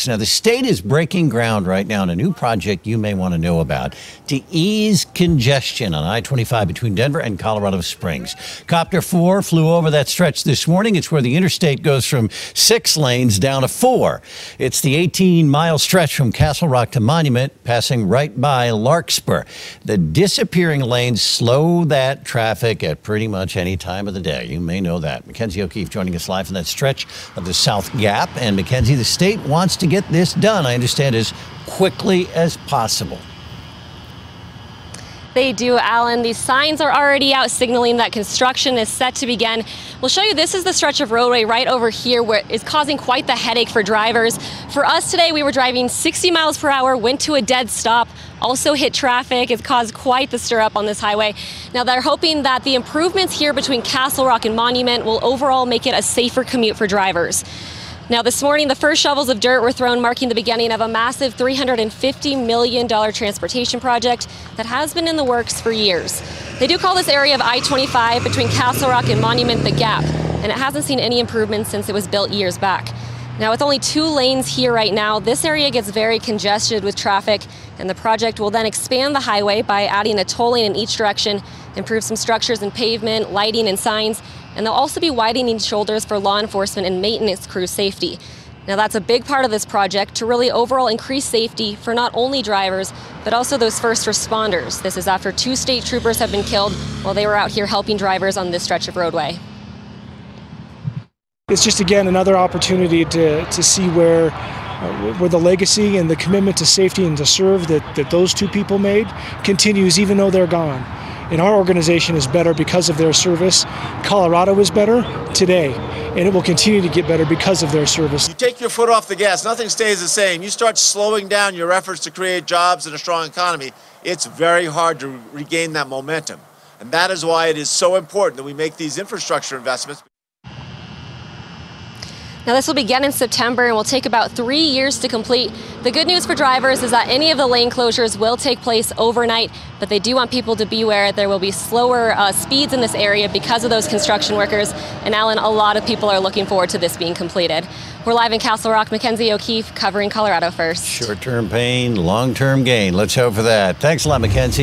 Now, the state is breaking ground right now on a new project you may want to know about to ease congestion on I-25 between Denver and Colorado Springs. Copter 4 flew over that stretch this morning. It's where the interstate goes from 6 lanes down to 4. It's the 18-mile stretch from Castle Rock to Monument, passing right by Larkspur. The disappearing lanes slow that traffic at pretty much any time of the day. You may know that. Mackenzie O'Keefe joining us live from that stretch of the South Gap. And Mackenzie, the state wants to get this done, I understand, as quickly as possible. They do, Alan. These signs are already out signaling that construction is set to begin. We'll show you, this is the stretch of roadway right over here where it's causing quite the headache for drivers. For us today, we were driving 60 miles per hour, went to a dead stop, also hit traffic. It's caused quite the stir up on this highway. Now they're hoping that the improvements here between Castle Rock and Monument will overall make it a safer commute for drivers. Now this morning, the first shovels of dirt were thrown, marking the beginning of a massive $350 million transportation project that has been in the works for years. They do call this area of I-25 between Castle Rock and Monument the Gap, and it hasn't seen any improvements since it was built years back. Now with only 2 lanes here right now, this area gets very congested with traffic, and the project will then expand the highway by adding a toll lane in each direction, improve some structures and pavement, lighting and signs, and they'll also be widening shoulders for law enforcement and maintenance crew safety. Now that's a big part of this project to really overall increase safety for not only drivers, but also those first responders. This is after 2 state troopers have been killed while they were out here helping drivers on this stretch of roadway. It's just, again, another opportunity to see where the legacy and the commitment to safety and to serve that those 2 people made continues even though they're gone. And our organization is better because of their service. Colorado is better today, and it will continue to get better because of their service. You take your foot off the gas, nothing stays the same. You start slowing down your efforts to create jobs and a strong economy, it's very hard to regain that momentum. And that is why it is so important that we make these infrastructure investments. Now this will begin in September and will take about 3 years to complete. The good news for drivers is that any of the lane closures will take place overnight, but they do want people to beware. There will be slower speeds in this area because of those construction workers. And Alan, a lot of people are looking forward to this being completed. We're live in Castle Rock. Mackenzie O'Keefe covering Colorado First. Short-term pain, long-term gain. Let's hope for that. Thanks a lot, Mackenzie.